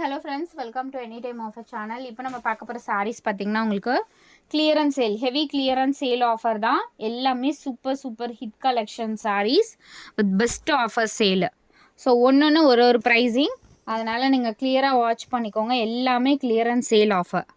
Hello friends, welcome to any time offer channel. இப்போ நம்ம பார்க்க போகிற சாரீஸ் பார்த்தீங்கன்னா உங்களுக்கு clearance sale, heavy clearance sale offer தான். எல்லாமே super hit collection saris with best offer sale. So ஒன்று ஒரு ப்ரைஸிங், அதனால் நீங்கள் கிளியராக வாட்ச் பண்ணிக்கோங்க. எல்லாமே clearance sale offer,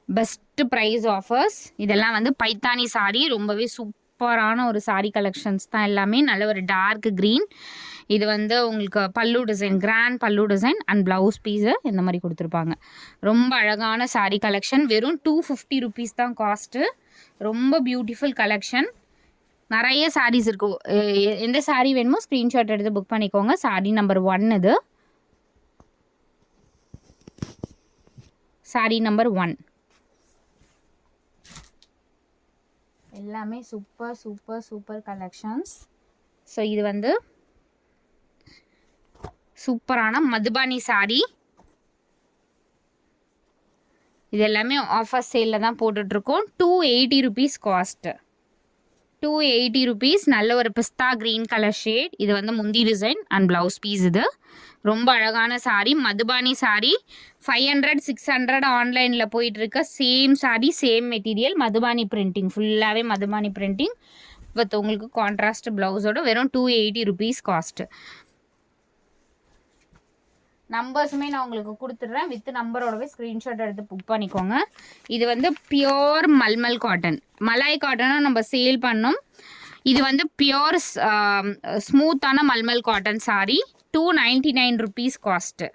best price offers. இதெல்லாம் வந்து பைத்தானி சாரீ, ரொம்பவே சூப்பரான ஒரு சாரீ கலெக்ஷன்ஸ் தான் எல்லாமே. நல்ல ஒரு டார்க் க்ரீன். இது வந்து உங்களுக்கு பல்லு டிசைன், கிராண்ட் பல்லு டிசைன் அண்ட் ப்ளவுஸ் பீஸு இந்த மாதிரி கொடுத்துருப்பாங்க. ரொம்ப அழகான சாரீ கலெக்ஷன். வெறும் 250 ருபீஸ் தான் காஸ்ட்டு. ரொம்ப பியூட்டிஃபுல் கலெக்ஷன். நிறைய சாரீஸ் இருக்கும். எந்த சாரீ வேணுமோ ஸ்க்ரீன்ஷாட் எடுத்து புக் பண்ணிக்கோங்க. சாரீ நம்பர் 1 இது. சாரீ நம்பர் 1 எல்லாமே சூப்பர் கலெக்ஷன்ஸ். ஸோ இது வந்து சூப்பரான மதுபானி சாரீ. இது எல்லாமே ஆஃபர் சேலில் தான் போட்டுட்ருக்கோம். 280 ருபீஸ் காஸ்ட்டு. 280 ருபீஸ். நல்ல ஒரு பிஸ்தா க்ரீன் கலர் ஷேட். இது வந்து முந்தி டிசைன் அண்ட் ப்ளவுஸ் பீஸ். இது ரொம்ப அழகான சாரீ, மதுபானி சாரீ. 500 600 ஆன்லைனில் போயிட்டுருக்க same sari, same material, Madhubani printing, ஃபுல்லாகவே மதுபானி பிரிண்டிங் வித் உங்களுக்கு கான்ட்ராஸ்ட் ப்ளவுஸோட வெறும் 280 ருபீஸ் காஸ்ட்டு. நம்பர்ஸுமே நான் உங்களுக்கு கொடுத்துட்றேன். வித் நம்பரோடவே ஸ்க்ரீன்ஷாட் எடுத்து புக் பண்ணிக்கோங்க. இது வந்து பியோர் மல்மல் காட்டன், மலாய் காட்டனாக நம்ம சேல் பண்ணோம். இது வந்து பியோர் ஸ்மூத்தான mulmul cotton sari. 299 rupees cost.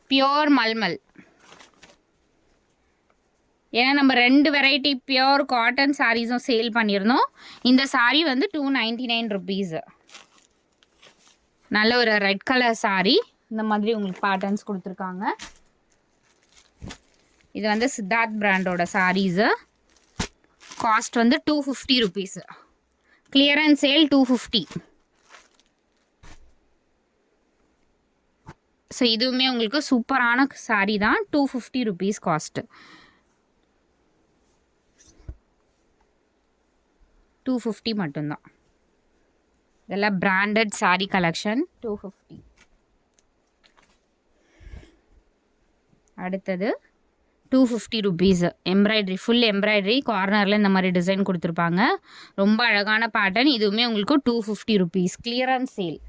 Pure mulmul. ஏன்னா நம்ம 2 வெரைட்டி பியோர் காட்டன் சாரீஸும் சேல் பண்ணியிருந்தோம். இந்த சாரீ வந்து 299 ருபீஸு. நல்ல ஒரு ரெட் கலர் சாரீ. இந்த மாதிரி உங்களுக்கு பேட்டர்ன்ஸ் கொடுத்துருக்காங்க. இது வந்து சித்தார்த் பிராண்டோட சாரீஸு. காஸ்ட் வந்து 250 ருபீஸு. Clearance sale 250. ஸோ இதுவுமே உங்களுக்கு சூப்பரான சாரீ தான். 250 ருபீஸ் காஸ்ட்டு. 250 மட்டும்தான். இதெல்லாம் பிராண்டட் சாரீ கலெக்ஷன். 250. அடுத்தது 250 ருபீஸ். எம்ப்ராய்டரி, ஃபுல் எம்ப்ராய்டரி, கார்னரில் இந்த மாதிரி டிசைன் கொடுத்துருப்பாங்க. ரொம்ப அழகான பேட்டர்ன். இதுவுமே உங்களுக்கு 250 ருபீஸ். Clearance sale.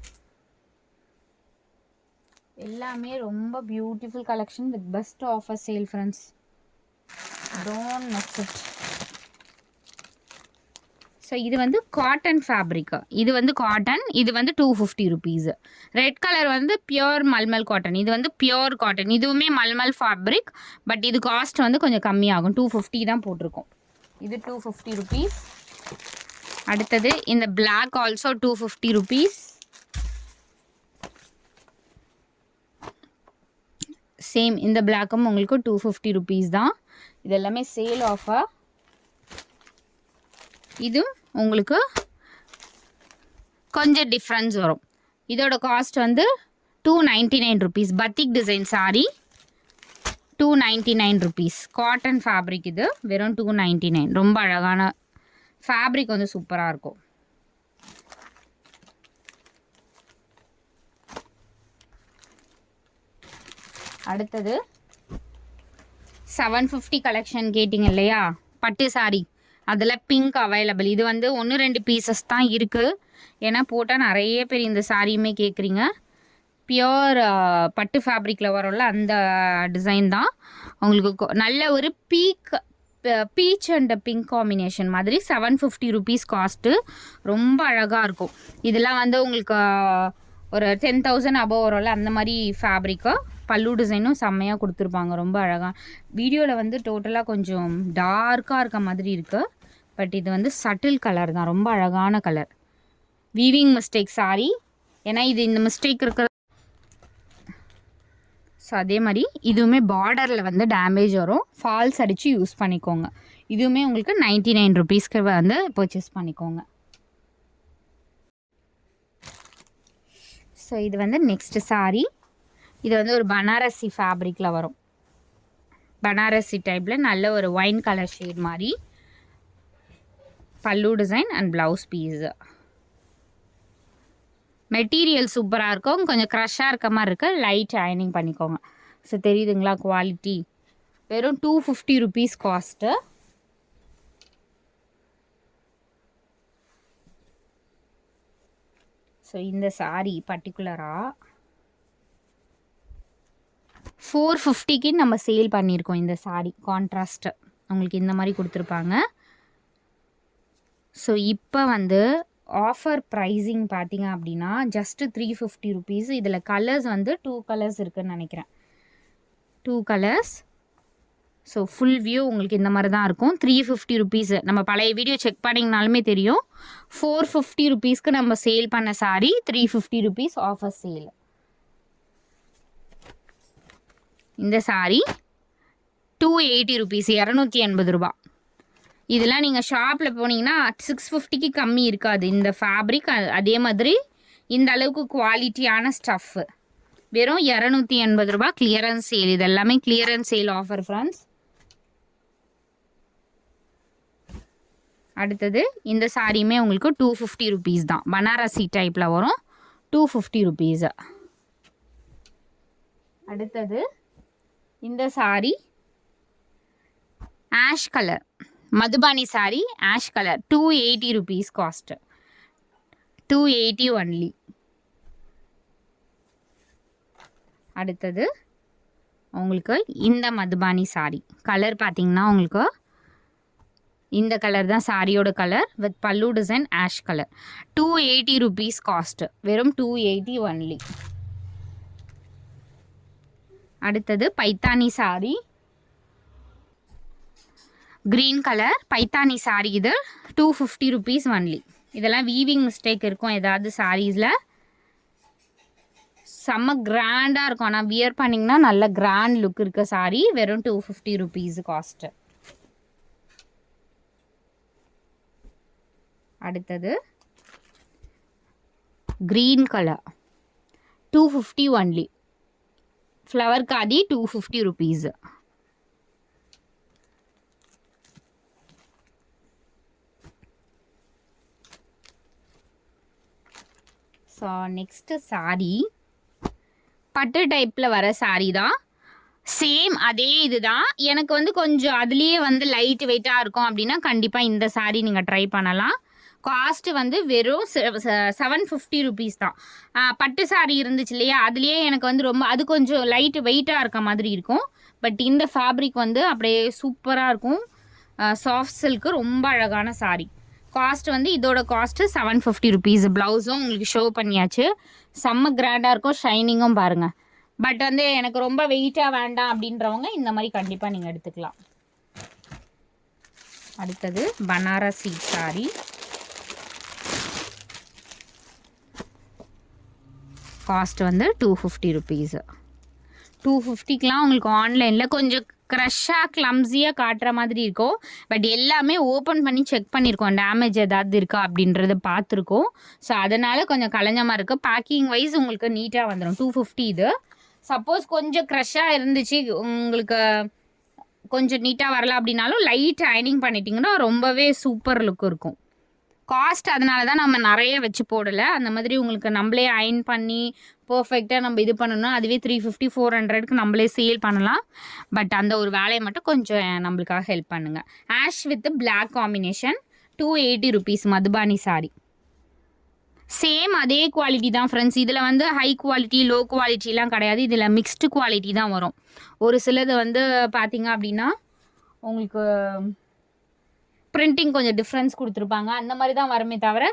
எல்லாமே ரொம்ப beautiful collection with best offer sale friends. Don't miss it. So இது வந்து காட்டன் ஃபேப்ரிக்கு. இது வந்து காட்டன். இது வந்து 250 ருபீஸ். ரெட் கலர் வந்து பியோர் மல்மல் காட்டன். இது வந்து பியோர் காட்டன். இதுவுமே மல்மல் ஃபேப்ரிக். பட் இது காஸ்ட் வந்து கொஞ்சம் கம்மியாகும். 250 தான் போட்டிருக்கோம். இது 250 ருபீஸ். அடுத்தது இந்த பிளாக் ஆல்சோ 250 ருபீஸ். சேம் இந்த பிளாக்கும் உங்களுக்கு 250 ருபீஸ் தான். இது எல்லாமே சேல் ஆஃபர். இது உங்களுக்கு கொஞ்சம் டிஃப்ரென்ஸ் வரும். இதோட காஸ்ட் வந்து 299 rupees. பத்திக் design sari 299 rupees. Cotton fabric. இது வெறும் 299. ரொம்ப அழகான ஃபேப்ரிக், வந்து சூப்பராக இருக்கும். அடுத்தது 750 கலெக்ஷன் கேட்டிங்க இல்லையா, பட்டு சாரீ. அதில் பிங்க் அவைலபிள். இது வந்து 1-2 பீசஸ் தான் இருக்குது. ஏன்னா போட்டால் நிறைய பேர் இந்த சாரியுமே கேட்குறீங்க. பியோர் பட்டு ஃபேப்ரிக்கில் வரும்ல, அந்த டிசைன் தான். உங்களுக்கு நல்ல ஒரு பீச் அண்ட் பிங்க் காம்பினேஷன் மாதிரி 750 ருபீஸ் காஸ்ட்டு. ரொம்ப அழகாக இருக்கும். இதெல்லாம் வந்து உங்களுக்கு ஒரு 10,000 அபோவ் வரும்ல, அந்த மாதிரி ஃபேப்ரிக்கு. பல்லு டிசைனும் செம்மையாக கொடுத்துருப்பாங்க. ரொம்ப அழகாக. வீடியோவில் வந்து டோட்டலாக கொஞ்சம் டார்க்காக இருக்க மாதிரி இருக்குது. பட் இது வந்து சட்டில் கலர் தான். ரொம்ப அழகான கலர். Weaving mistake sorry. ஏன்னா இது இந்த மிஸ்டேக் இருக்கிற. ஸோ அதே மாதிரி இதுவுமே பார்டரில் வந்து டேமேஜ் வரும். ஃபால்ஸ் அடித்து யூஸ் பண்ணிக்கோங்க. இதுவுமே உங்களுக்கு 99 ருபீஸ்க்கு வந்து பர்ச்சேஸ் பண்ணிக்கோங்க. ஸோ இது வந்து நெக்ஸ்ட் சாரீ. இது வந்து ஒரு பனாரசி ஃபேப்ரிக்கில் வரும். பனாரசி டைப்பில் நல்ல ஒரு ஒயின் கலர் ஷேட் மாதிரி. பல்லு design and blouse piece. Material சூப்பராக இருக்கும், கொஞ்சம் க்ரஷ்ஷாக இருக்க மாதிரி இருக்குது. லைட் அயனிங் பண்ணிக்கோங்க. ஸோ தெரியுதுங்களா குவாலிட்டி? வெறும் 250 rupees காஸ்ட்டு. ஸோ இந்த சாரீ பர்டிகுலராக 450க்கு நம்ம சேல் பண்ணியிருக்கோம். இந்த சாரீ கான்ட்ராஸ்ட்டு உங்களுக்கு இந்த மாதிரி கொடுத்துருப்பாங்க. ஸோ இப்போ வந்து ஆஃபர் ப்ரைஸிங் பார்த்தீங்க அப்படின்னா ஜஸ்ட்டு 350 rupees. இதில் கலர்ஸ் வந்து 2 கலர்ஸ் இருக்குதுன்னு நினைக்கிறேன், 2 கலர்ஸ். ஸோ ஃபுல் வியூ உங்களுக்கு இந்த மாதிரி தான் இருக்கும். 350 rupees. நம்ம பழைய வீடியோ செக் பண்ணிங்கனாலுமே தெரியும். 450 rupeesக்கு நம்ம சேல் பண்ண சாரி 350 rupees ஆஃபர் சேல். இந்த சாரி 280 rupees, 280 ரூபா. இதெல்லாம் நீங்கள் ஷாப்பில் போனீங்கன்னா 650க்கு கம்மி இருக்காது. இந்த ஃபேப்ரிக் அதே மாதிரி இந்த அளவுக்கு குவாலிட்டியான ஸ்டஃப்பு வெறும் 280 ரூபா. Clearance sale. இது எல்லாமே கிளியரன்ஸ் சேல் ஆஃபர் ஃப்ரெண்ட்ஸ். அடுத்தது இந்த சாரியுமே உங்களுக்கு 250 rupees தான். பனாரசி டைப்பில் வரும், 250 rupees. அடுத்தது இந்த sorry ash colour, Madhubani sorry ash colour, 280 rupees cost, 280 only. அடுத்தது உங்களுக்கு இந்த மதுபானி சாரி கலர் பார்த்தீங்கன்னா உங்களுக்கு இந்த கலர் தான் சாரியோட கலர் வித் பல்லு design ash colour. 280 rupees cost, வெறும் 280 ஒன்லி. அடுத்தது Paithani sorry, green colour Paithani sorry. இது 250 rupees ஒன்லி. இதெல்லாம் வீவிங் மிஸ்டேக் இருக்கும் ஏதாவது சாரீஸில். செம்ம கிராண்டாக இருக்கும், ஆனால் வியர் பண்ணிங்கன்னா நல்ல கிராண்ட் லுக் இருக்க சாரி. வெறும் 250 rupees காஸ்ட்டு. அடுத்தது green colour 250 only. Flower khadi 250 rupees. So next sorry பட்டு டைப்பில் வர சாரி தான். சேம் அதே இது தான். எனக்கு வந்து கொஞ்சம் அதுலேயே வந்து லைட் வெயிட்டாக இருக்கும் அப்படின்னா கண்டிப்பாக இந்த சாரி நீங்கள் ட்ரை பண்ணலாம். காஸ்ட்டு வந்து வெறும் 750 rupees தான். பட்டு சாரி இருந்துச்சு இல்லையா, அதுலேயே எனக்கு வந்து ரொம்ப அது கொஞ்சம் லைட் வெயிட்டாக இருக்க மாதிரி இருக்கும். பட் இந்த ஃபேப்ரிக் வந்து அப்படியே சூப்பராக இருக்கும். சாஃப்ட் சில்க்கு, ரொம்ப அழகான சாரி. காஸ்ட் வந்து இதோட காஸ்ட்டு 750 rupees. ப்ளவுஸும் உங்களுக்கு ஷோ பண்ணியாச்சு. செம்ம கிராண்டாக இருக்கும், ஷைனிங்கும் பாருங்கள். பட் வந்து எனக்கு ரொம்ப வெயிட்டாக வேண்டாம் அப்படின்றவங்க இந்த மாதிரி கண்டிப்பாக நீங்கள் எடுத்துக்கலாம். அடுத்தது பனாரசி சாரி, காஸ்ட் வந்து 250 rupees. 250க்கெலாம் உங்களுக்கு ஆன்லைனில் கொஞ்சம் க்ரஷ்ஷாக கிளம்ஸியாக காட்டுற மாதிரி இருக்கும். பட் எல்லாமே ஓப்பன் பண்ணி செக் பண்ணியிருக்கோம், டேமேஜ் ஏதாவது இருக்கா அப்படின்றத பார்த்துருக்கோம். ஸோ அதனால் கொஞ்சம் கலைஞ்சமாக இருக்குது. பேக்கிங் வைஸ் உங்களுக்கு நீட்டாக வந்துடும். 250 இது. சப்போஸ் கொஞ்சம் க்ரஷ்ஷாக இருந்துச்சு, உங்களுக்கு கொஞ்சம் நீட்டாக வரல அப்படின்னாலும் லைட் அயனிங் பண்ணிட்டீங்கன்னா ரொம்பவே சூப்பர் லுக் இருக்கும். காஸ்ட் அதனால தான் நம்ம நிறைய வச்சு போடலை. அந்த மாதிரி உங்களுக்கு நம்மளே அயன் பண்ணி பர்ஃபெக்டாக நம்ம இது பண்ணணும்னா அதுவே 350 400க்கு நம்மளே சேல் பண்ணலாம். பட் அந்த ஒரு வேலையை மட்டும் கொஞ்சம் நம்மளுக்காக ஹெல்ப் பண்ணுங்கள். Ash with black combination 280 rupees Madhubani sari. Same அதே குவாலிட்டி தான் ஃப்ரெண்ட்ஸ். இதில் வந்து ஹை குவாலிட்டி லோ குவாலிட்டிலாம் கிடையாது. இதில் மிக்ஸ்டு குவாலிட்டி தான் வரும். ஒரு சிலது வந்து பார்த்திங்க அப்படின்னா உங்களுக்கு பிரிண்டிங் கொஞ்சம் டிஃப்ரென்ஸ் கொடுத்துருப்பாங்க, அந்த மாதிரி தான் வருமே தவிர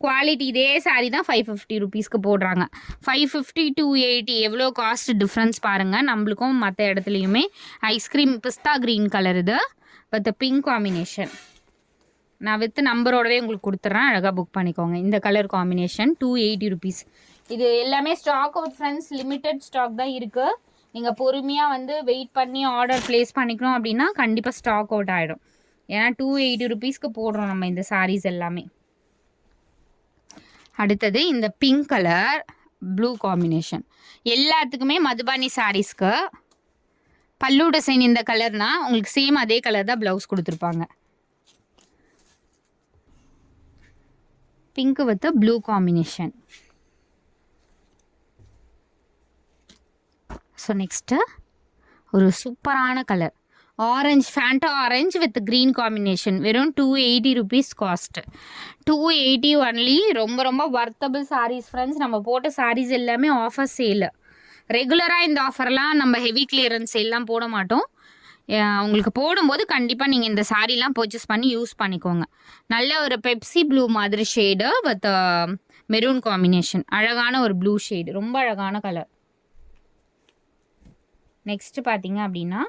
குவாலிட்டி இதே சாரீ தான் 550 rupeesக்கு போடுறாங்க. 550 280 எவ்வளோ காஸ்ட் டிஃப்ரென்ஸ் பாருங்கள். நம்மளுக்கும் மற்ற இடத்துலையுமே. ஐஸ்கிரீம் பிஸ்தா க்ரீன் கலர் இது வித் பிங்க் காம்பினேஷன். நான் வித் நம்பரோடவே உங்களுக்கு கொடுத்துட்றேன், அழகாக புக் பண்ணிக்கோங்க. இந்த கலர் காம்பினேஷன் 280 rupees. இது எல்லாமே stock out friends, limited stock தான் இருக்குது. நீங்கள் பொறுமையாக வந்து வெயிட் பண்ணி ஆர்டர் ப்ளேஸ் பண்ணிக்கணும் அப்படின்னா கண்டிப்பாக ஸ்டாக் அவுட் ஆகிடும். ஏன்னா 280 rupeesக்கு போடுறோம் நம்ம இந்த சாரீஸ் எல்லாமே. அடுத்தது இந்த பிங்க் கலர் ப்ளூ காம்பினேஷன். எல்லாத்துக்குமே மதுபானி சாரீஸ்க்கு பல்லு டிசைன் இந்த கலர்னா உங்களுக்கு சேம் அதே கலர் தான் ப்ளவுஸ் கொடுத்துருப்பாங்க. Pink with blue combination. So next ஒரு சூப்பரான colour orange, Fanta orange with green combination. வெறும் 280 rupees காஸ்ட். 280 ஒன்லி. ரொம்ப ரொம்ப வர்த்தபிள் சாரீஸ் ஃப்ரெண்ட்ஸ். நம்ம போட்ட சாரீஸ் எல்லாமே ஆஃபர் சேலு. ரெகுலராக இந்த ஆஃபர்லாம் நம்ம ஹெவி கிளியரன்ஸ் சேல்லாம் போட மாட்டோம். உங்களுக்கு போடும்போது கண்டிப்பாக நீங்கள் இந்த சாரீலாம் பர்ச்சேஸ் பண்ணி யூஸ் பண்ணிக்கோங்க. நல்ல ஒரு பெப்சி ப்ளூ மாதிரி ஷேடு வித் மெரூன் காம்பினேஷன். அழகான ஒரு ப்ளூ ஷேடு, ரொம்ப அழகான கலர். நெக்ஸ்ட்டு பார்த்தீங்க அப்படின்னா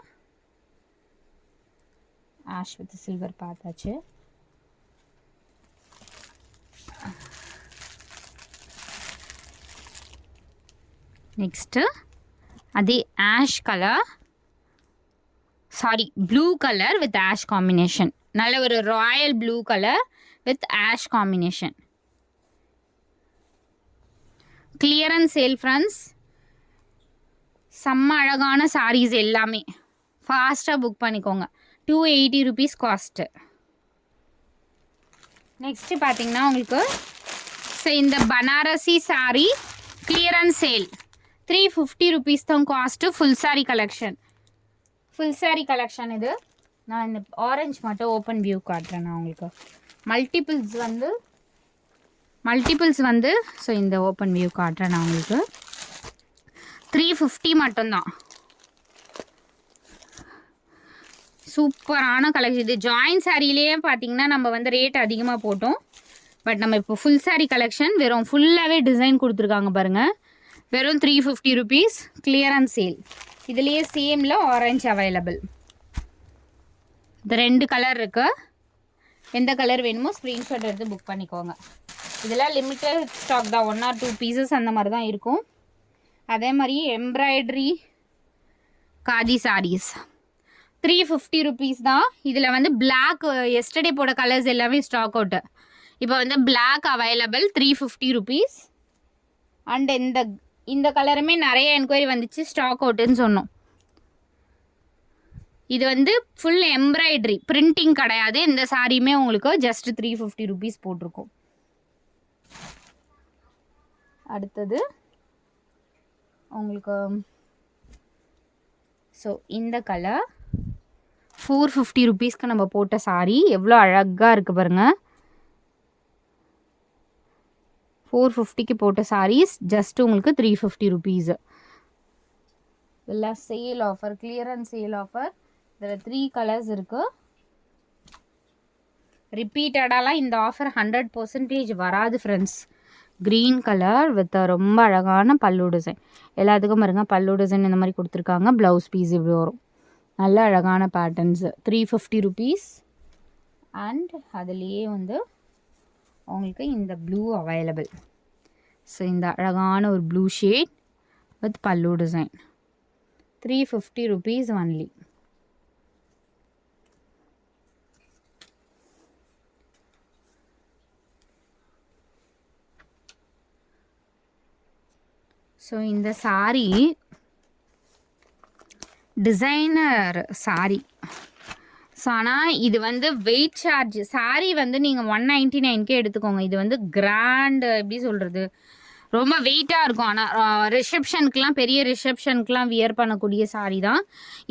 ஆஷ் வித் சில்வர் பார்த்தாச்சு. நெக்ஸ்ட்டு அதே ash colour, sorry blue colour with ash combination. நல்ல ஒரு Royal blue colour with ash combination. Clearance sale friends. செம்ம அழகான சாரீஸ் எல்லாமே. ஃபாஸ்ட்டாக புக் பண்ணிக்கோங்க. 280 rupees காஸ்ட்டு. நெக்ஸ்ட்டு பார்த்தீங்கன்னா உங்களுக்கு இந்த Banarasi sari clearance sale 350 rupees தான் cost. Full sari collection. Full sari collection இது. நான் இந்த ஆரஞ்ச் மட்டும் ஓப்பன் வியூ காட்டுறேன் நான் உங்களுக்கு. மல்டிபிள்ஸ் வந்து ஸோ இந்த ஓப்பன் வியூ காட்டுறேன் நான் உங்களுக்கு. 350 மட்டும்தான். சூப்பரான கலெக்ஷன். இது ஜாயின் சாரிலேயே பார்த்தீங்கன்னா நம்ம வந்து ரேட் அதிகமாக போட்டோம். பட் நம்ம இப்போ ஃபுல் சாரீ கலெக்ஷன் வெறும் ஃபுல்லாகவே டிசைன் கொடுத்துருக்காங்க பாருங்கள். வெறும் 350 rupees கிளியரன்ஸ் சேல். இதுலேயே சேமில் ஆரஞ்ச் அவைலபிள். இந்த 2 கலர் இருக்குது. எந்த கலர் வேணுமோ ஸ்க்ரீன்ஷாட் எடுத்து புக் பண்ணிக்கோங்க. இதெல்லாம் லிமிட்டட் ஸ்டாக் தான். 1 or 2 pieces அந்த மாதிரி தான் இருக்கும். அதே மாதிரி எம்ப்ராய்டரி காதி சாரீஸ் 350 rupees தான். இதில் வந்து பிளாக் எஸ்டர்டே போட கலர்ஸ் எல்லாமே ஸ்டாக் அவுட்டு. இப்போ வந்து பிளாக் அவைலபிள் 350 rupees. அண்ட் இந்த கலருமே நிறைய என்கொயரி வந்துச்சு, ஸ்டாக் அவுட்டுன்னு சொன்னோம். இது வந்து ஃபுல் எம்ப்ராய்டரி பிரிண்டிங் கிடையாது. இந்த சாரியுமே உங்களுக்கு ஜஸ்ட் 350 rupees போட்டிருக்கோம். அடுத்தது உங்களுக்கு ஸோ இந்த கலர் 450 rupeesக்கு நம்ம போட்ட சாரீ எவ்வளோ அழகாக இருக்குது பாருங்கள். 450க்கு போட்ட சாரீஸ் ஜஸ்ட் உங்களுக்கு 350 rupees. இதெல்லாம் sale offer, clearance sale offer. இதில் 3 கலர்ஸ் இருக்குது. ரிப்பீட்டடாலாம் இந்த ஆஃபர் 100% வராது ஃப்ரெண்ட்ஸ். க்ரீன் கலர் வித் ரொம்ப அழகான பல்லு டிசைன். எல்லாத்துக்கும் பாருங்க பல்லு டிசைன் இந்த மாதிரி கொடுத்துருக்காங்க. ப்ளவுஸ் பீஸ் இப்படி வரும். நல்ல அழகான பேட்டர்ன்ஸு 350 rupees. அண்ட் அதுலேயே வந்து உங்களுக்கு இந்த ப்ளூ அவைலபிள். ஸோ இந்த அழகான ஒரு ப்ளூ ஷேட் வித் பல்லு டிசைன் 350 rupees ஒன்லி. ஸோ இந்த சாரீ டிசைனர் சாரீ. ஸோ ஆனால் இது வந்து வெயிட் சார்ஜ். சாரீ வந்து நீங்கள் 199க்கே எடுத்துக்கோங்க. இது வந்து கிராண்டு எப்படி சொல்கிறது, ரொம்ப வெயிட்டாக இருக்கும். ஆனால் ரிசப்ஷனுக்குலாம் பெரிய ரிசப்ஷனுக்குலாம் வியர் பண்ணக்கூடிய சாரீ தான்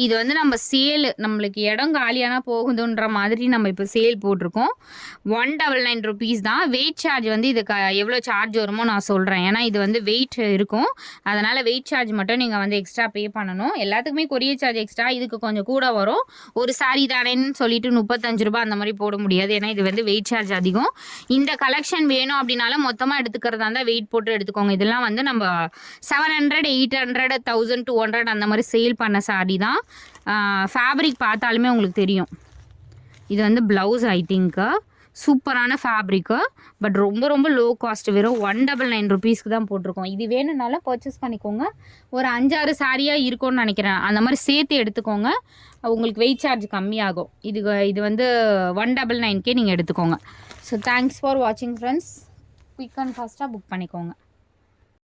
இது. வந்து நம்ம சேலு நம்மளுக்கு இடம் காலியானா போகுதுன்ற மாதிரி நம்ம இப்போ சேல் போட்டிருக்கோம். 199 rupees தான். வெயிட் சார்ஜ் வந்து இதுக்கு எவ்வளோ சார்ஜ் வருமோ நான் சொல்கிறேன். ஏன்னா இது வந்து வெயிட் இருக்கும். அதனால் வெயிட் சார்ஜ் மட்டும் நீங்கள் வந்து எக்ஸ்ட்ரா பே பண்ணணும். எல்லாத்துக்குமே கொரியர் சார்ஜ் எக்ஸ்ட்ரா. இதுக்கு கொஞ்சம் கூட வரும். ஒரு சாரீ தானேன்னு சொல்லிட்டு 35 ரூபாய் அந்த மாதிரி போட முடியாது. ஏன்னா இது வந்து வெயிட் சார்ஜ் அதிகம். இந்த கலெக்ஷன் வேணும் அப்படின்னாலும் மொத்தமாக எடுத்துக்கிறதா இருந்தால் வெயிட் போட்டு எடுத்துக்கோங்க. இதெல்லாம் வந்து நம்ம 700, 800, 1200 அந்த மாதிரி சேல் பண்ண சாரி தான். ஃபேப்ரிக் பார்த்தாலுமே உங்களுக்கு தெரியும். இது வந்து ப்ளவுஸ் ஐ திங்க்கு. சூப்பரான ஃபேப்ரிக்கு. பட் ரொம்ப ரொம்ப லோ காஸ்ட். வெறும் 199 rupeesக்கு தான் போட்டிருக்கோம். இது வேணும்னாலும் பர்ச்சேஸ் பண்ணிக்கோங்க. ஒரு 5-6 சாரியாக இருக்கும்னு நினைக்கிறேன். அந்த மாதிரி சேர்த்து எடுத்துக்கோங்க. உங்களுக்கு வெயிட் சார்ஜ் கம்மியாகும். இது வந்து 199க்கே நீங்கள் எடுத்துக்கோங்க. ஸோ தேங்க்ஸ் ஃபார் வாட்சிங் ஃப்ரெண்ட்ஸ். குயிக் அண்ட் ஃபாஸ்ட்டாக புக் பண்ணிக்கோங்க.